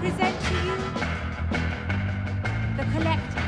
present to you The Collector.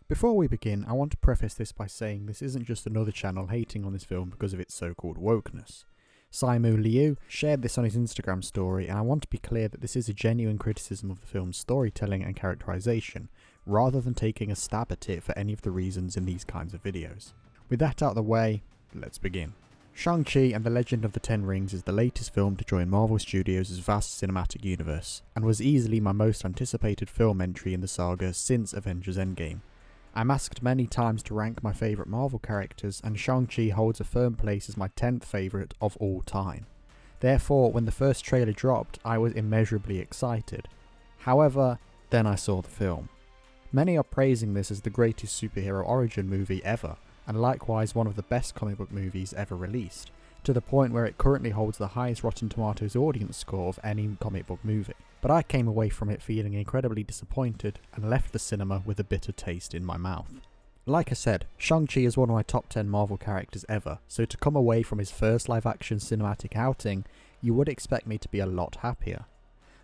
Before we begin, I want to preface this by saying this isn't just another channel hating on this film because of its so-called wokeness. Simu Liu shared this on his Instagram story, and I want to be clear that this is a genuine criticism of the film's storytelling and characterization, rather than taking a stab at it for any of the reasons in these kinds of videos. With that out of the way, let's begin. Shang Chi and the Legend of the Ten Rings is the latest film to join Marvel Studios' vast cinematic universe, and was easily my most anticipated film entry in the saga since Avengers Endgame. I'm asked many times to rank my favourite Marvel characters, and Shang-Chi holds a firm place as my 10th favourite of all time. Therefore, when the first trailer dropped, I was immeasurably excited. However, then I saw the film. Many are praising this as the greatest superhero origin movie ever, and likewise one of the best comic book movies ever released, to the point where it currently holds the highest Rotten Tomatoes audience score of any comic book movie. But I came away from it feeling incredibly disappointed and left the cinema with a bitter taste in my mouth. Like I said, Shang-Chi is one of my top 10 Marvel characters ever, so to come away from his first live-action cinematic outing, you would expect me to be a lot happier.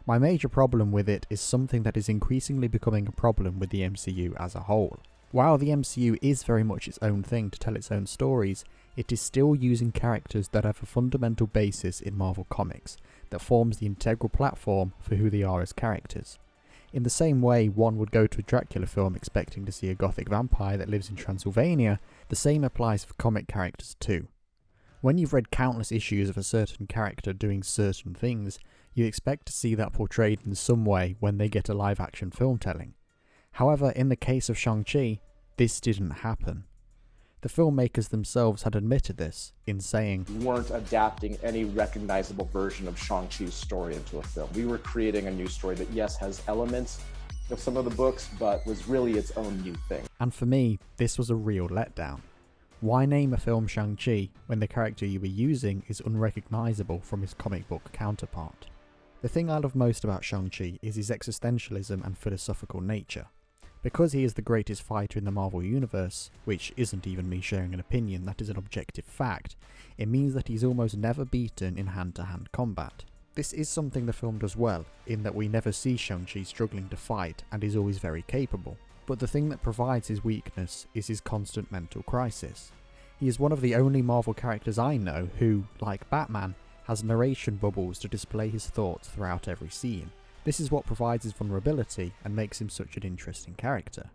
My major problem with it is something that is increasingly becoming a problem with the MCU as a whole. While the MCU is very much its own thing to tell its own stories, it is still using characters that have a fundamental basis in Marvel Comics, that forms the integral platform for who they are as characters. In the same way one would go to a Dracula film expecting to see a gothic vampire that lives in Transylvania, the same applies for comic characters too. When you've read countless issues of a certain character doing certain things, you expect to see that portrayed in some way when they get a live-action film telling. However, in the case of Shang-Chi, this didn't happen. The filmmakers themselves had admitted this in saying, "We weren't adapting any recognizable version of Shang-Chi's story into a film. We were creating a new story that, yes, has elements of some of the books, but was really its own new thing." And for me, this was a real letdown. Why name a film Shang-Chi when the character you were using is unrecognizable from his comic book counterpart? The thing I love most about Shang-Chi is his existentialism and philosophical nature. Because he is the greatest fighter in the Marvel Universe, which isn't even me sharing an opinion, that is an objective fact, it means that he's almost never beaten in hand-to-hand combat. This is something the film does well, in that we never see Shang-Chi struggling to fight and is always very capable. But the thing that provides his weakness is his constant mental crisis. He is one of the only Marvel characters I know who, like Batman, has narration bubbles to display his thoughts throughout every scene. This is what provides his vulnerability and makes him such an interesting character.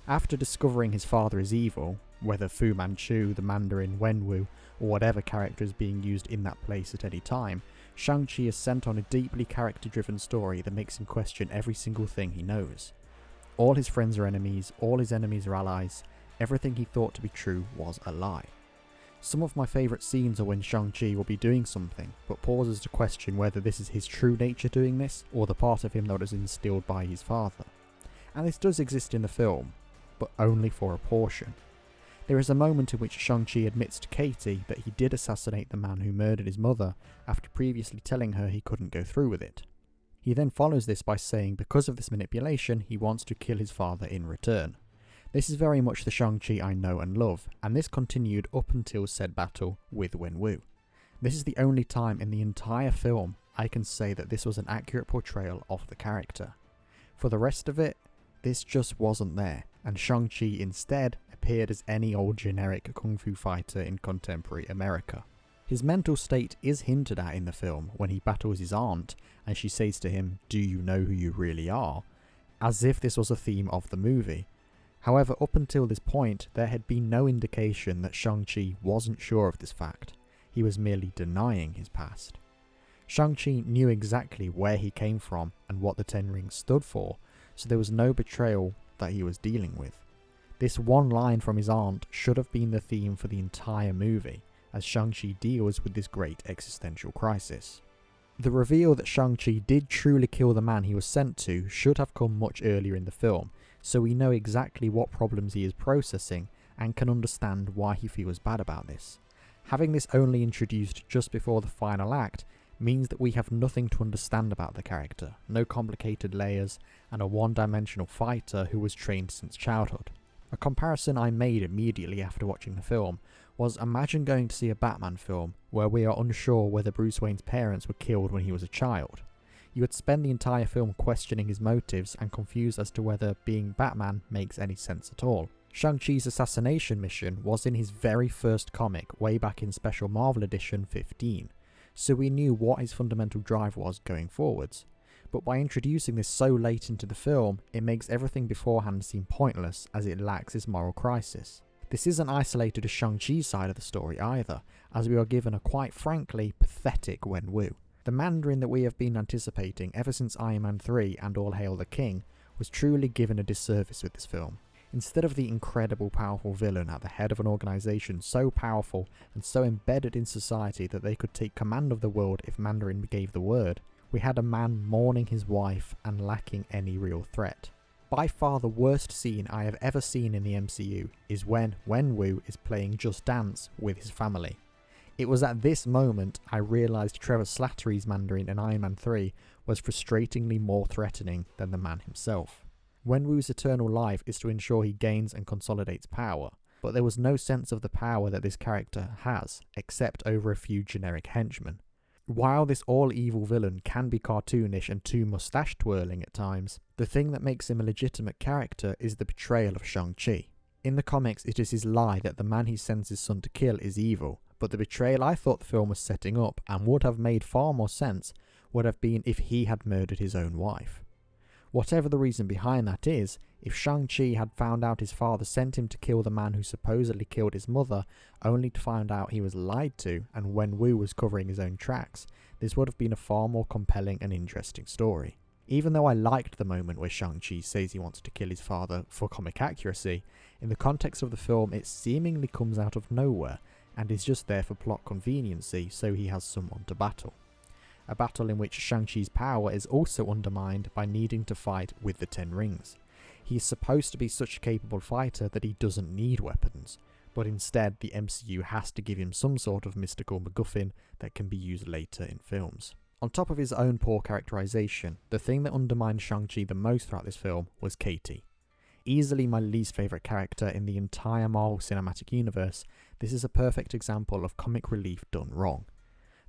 After discovering his father is evil, whether Fu Manchu, the Mandarin, Wenwu, or whatever character is being used in that place at any time, Shang-Chi is sent on a deeply character-driven story that makes him question every single thing he knows. All his friends are enemies, all his enemies are allies, everything he thought to be true was a lie. Some of my favourite scenes are when Shang-Chi will be doing something, but pauses to question whether this is his true nature doing this, or the part of him that was instilled by his father. And this does exist in the film, but only for a portion. There is a moment in which Shang-Chi admits to Katie that he did assassinate the man who murdered his mother after previously telling her he couldn't go through with it. He then follows this by saying because of this manipulation he wants to kill his father in return. This is very much the Shang-Chi I know and love, and this continued up until said battle with Wenwu. This is the only time in the entire film I can say that this was an accurate portrayal of the character. For the rest of it, this just wasn't there, and Shang-Chi instead appeared as any old generic kung fu fighter in contemporary America. His mental state is hinted at in the film when he battles his aunt and she says to him, "Do you know who you really are?" as if this was a theme of the movie. However, up until this point, there had been no indication that Shang-Chi wasn't sure of this fact. He was merely denying his past. Shang-Chi knew exactly where he came from and what the Ten Rings stood for, so there was no betrayal that he was dealing with. This one line from his aunt should have been the theme for the entire movie, as Shang-Chi deals with this great existential crisis. The reveal that Shang-Chi did truly kill the man he was sent to should have come much earlier in the film, so we know exactly what problems he is processing and can understand why he feels bad about this. Having this only introduced just before the final act means that we have nothing to understand about the character, no complicated layers, and a one-dimensional fighter who was trained since childhood. A comparison I made immediately after watching the film was imagine going to see a Batman film where we are unsure whether Bruce Wayne's parents were killed when he was a child. You would spend the entire film questioning his motives and confused as to whether being Batman makes any sense at all. Shang-Chi's assassination mission was in his very first comic way back in Special Marvel Edition 15, so we knew what his fundamental drive was going forwards. But by introducing this so late into the film, it makes everything beforehand seem pointless as it lacks his moral crisis. This isn't isolated to Shang-Chi's side of the story either, as we are given a quite frankly pathetic Wenwu. The Mandarin that we have been anticipating ever since Iron Man 3 and All Hail the King was truly given a disservice with this film. Instead of the incredible powerful villain at the head of an organisation so powerful and so embedded in society that they could take command of the world if Mandarin gave the word, we had a man mourning his wife and lacking any real threat. By far the worst scene I have ever seen in the MCU is when Wenwu is playing Just Dance with his family. It was at this moment I realised Trevor Slattery's Mandarin in Iron Man 3 was frustratingly more threatening than the man himself. Wenwu's eternal life is to ensure he gains and consolidates power, but there was no sense of the power that this character has, except over a few generic henchmen. While this all-evil villain can be cartoonish and too moustache-twirling at times, the thing that makes him a legitimate character is the betrayal of Shang-Chi. In the comics, it is his lie that the man he sends his son to kill is evil, but the betrayal I thought the film was setting up, and would have made far more sense, would have been if he had murdered his own wife. Whatever the reason behind that is, if Shang-Chi had found out his father sent him to kill the man who supposedly killed his mother, only to find out he was lied to and Wenwu was covering his own tracks, this would have been a far more compelling and interesting story. Even though I liked the moment where Shang-Chi says he wants to kill his father for comic accuracy, in the context of the film it seemingly comes out of nowhere and is just there for plot conveniency so he has someone to battle. A battle in which Shang-Chi's power is also undermined by needing to fight with the Ten Rings. He is supposed to be such a capable fighter that he doesn't need weapons, but instead the MCU has to give him some sort of mystical MacGuffin that can be used later in films. On top of his own poor characterization, the thing that undermined Shang-Chi the most throughout this film was Katie. Easily my least favourite character in the entire Marvel Cinematic Universe, this is a perfect example of comic relief done wrong.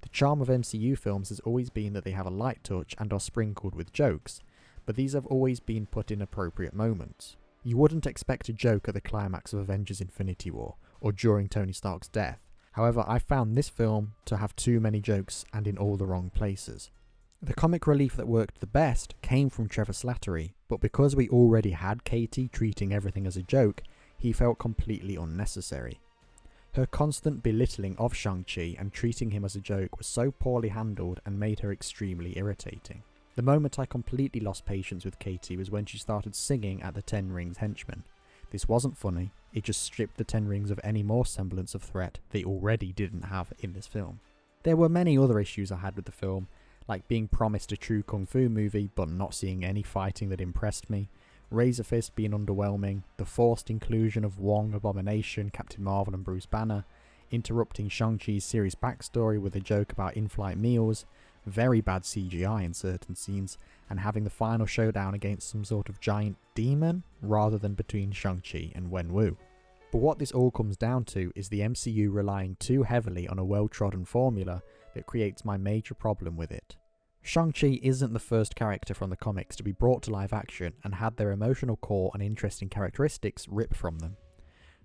The charm of MCU films has always been that they have a light touch and are sprinkled with jokes, but these have always been put in appropriate moments. You wouldn't expect a joke at the climax of Avengers Infinity War, or during Tony Stark's death. However, I found this film to have too many jokes and in all the wrong places. The comic relief that worked the best came from Trevor Slattery, but because we already had Katie treating everything as a joke, he felt completely unnecessary. Her constant belittling of Shang-Chi and treating him as a joke was so poorly handled and made her extremely irritating. The moment I completely lost patience with Katie was when she started singing at the Ten Rings henchmen. This wasn't funny, it just stripped the Ten Rings of any more semblance of threat they already didn't have in this film. There were many other issues I had with the film, like being promised a true kung fu movie but not seeing any fighting that impressed me, Razor Fist being underwhelming, the forced inclusion of Wong, Abomination, Captain Marvel and Bruce Banner, interrupting Shang-Chi's serious backstory with a joke about in-flight meals, very bad CGI in certain scenes, and having the final showdown against some sort of giant demon rather than between Shang-Chi and Wenwu. But what this all comes down to is the MCU relying too heavily on a well-trodden formula that creates my major problem with it. Shang-Chi isn't the first character from the comics to be brought to live action and had their emotional core and interesting characteristics ripped from them.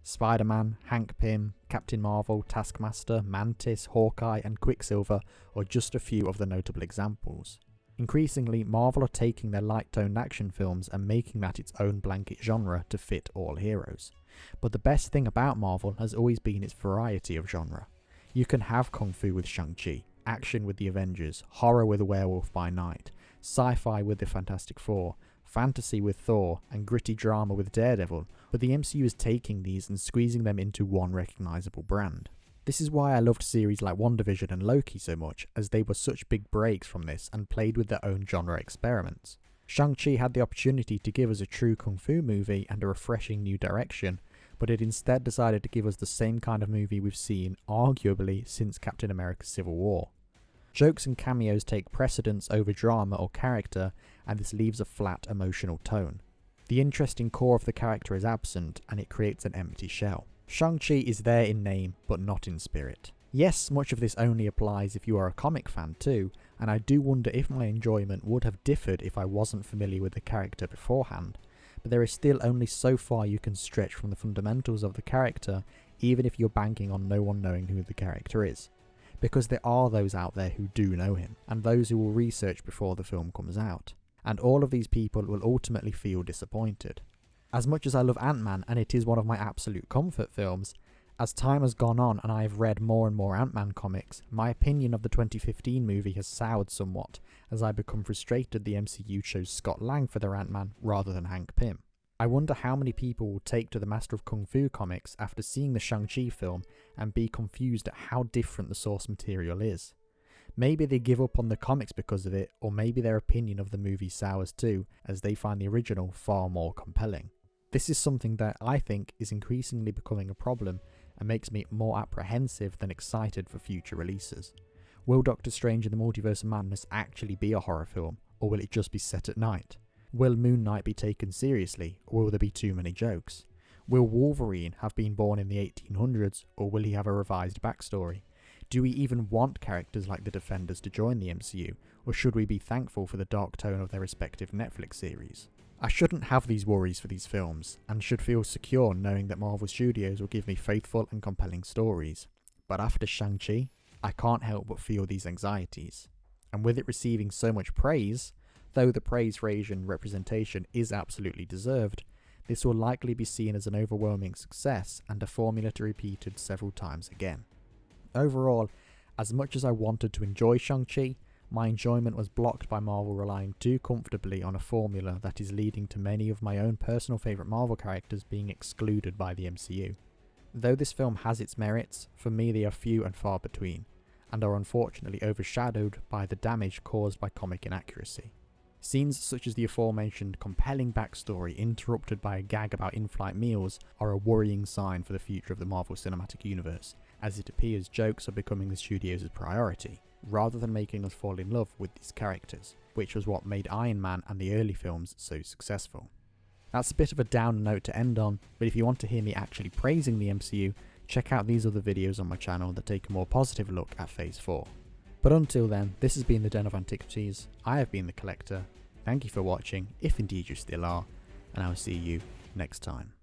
Spider-Man, Hank Pym, Captain Marvel, Taskmaster, Mantis, Hawkeye and Quicksilver are just a few of the notable examples. Increasingly, Marvel are taking their light-toned action films and making that its own blanket genre to fit all heroes. But the best thing about Marvel has always been its variety of genre. You can have Kung Fu with Shang-Chi, action with the Avengers, horror with Werewolf by Night, sci-fi with the Fantastic Four, fantasy with Thor, and gritty drama with Daredevil, but the MCU is taking these and squeezing them into one recognisable brand. This is why I loved series like WandaVision and Loki so much, as they were such big breaks from this and played with their own genre experiments. Shang-Chi had the opportunity to give us a true kung fu movie and a refreshing new direction, but it instead decided to give us the same kind of movie we've seen, arguably, since Captain America Civil War. Jokes and cameos take precedence over drama or character, and this leaves a flat emotional tone. The interesting core of the character is absent, and it creates an empty shell. Shang Chi is there in name, but not in spirit. Yes, much of this only applies if you are a comic fan too, and I do wonder if my enjoyment would have differed if I wasn't familiar with the character beforehand, but there is still only so far you can stretch from the fundamentals of the character, even if you're banking on no one knowing who the character is. Because there are those out there who do know him, and those who will research before the film comes out, and all of these people will ultimately feel disappointed. As much as I love Ant-Man and it is one of my absolute comfort films, as time has gone on and I have read more and more Ant-Man comics, my opinion of the 2015 movie has soured somewhat as I become frustrated the MCU chose Scott Lang for their Ant-Man rather than Hank Pym. I wonder how many people will take to the Master of Kung Fu comics after seeing the Shang-Chi film and be confused at how different the source material is. Maybe they give up on the comics because of it, or maybe their opinion of the movie sours too, as they find the original far more compelling. This is something that I think is increasingly becoming a problem and makes me more apprehensive than excited for future releases. Will Doctor Strange in the Multiverse of Madness actually be a horror film, or will it just be set at night? Will Moon Knight be taken seriously, or will there be too many jokes? Will Wolverine have been born in the 1800s, or will he have a revised backstory? Do we even want characters like the Defenders to join the MCU, or should we be thankful for the dark tone of their respective Netflix series? I shouldn't have these worries for these films, and should feel secure knowing that Marvel Studios will give me faithful and compelling stories. But after Shang-Chi, I can't help but feel these anxieties. And with it receiving so much praise, though the praise for Asian representation is absolutely deserved, this will likely be seen as an overwhelming success and a formula to be repeated several times again. Overall, as much as I wanted to enjoy Shang-Chi, my enjoyment was blocked by Marvel relying too comfortably on a formula that is leading to many of my own personal favourite Marvel characters being excluded by the MCU. Though this film has its merits, for me they are few and far between, and are unfortunately overshadowed by the damage caused by comic inaccuracy. Scenes such as the aforementioned compelling backstory interrupted by a gag about in-flight meals are a worrying sign for the future of the Marvel Cinematic Universe, as it appears jokes are becoming the studio's priority, rather than making us fall in love with these characters, which was what made Iron Man and the early films so successful. That's a bit of a down note to end on, but if you want to hear me actually praising the MCU, check out these other videos on my channel that take a more positive look at Phase 4. But until then, this has been the Den of Antiquities, I have been the Collector, thank you for watching, if indeed you still are, and I will see you next time.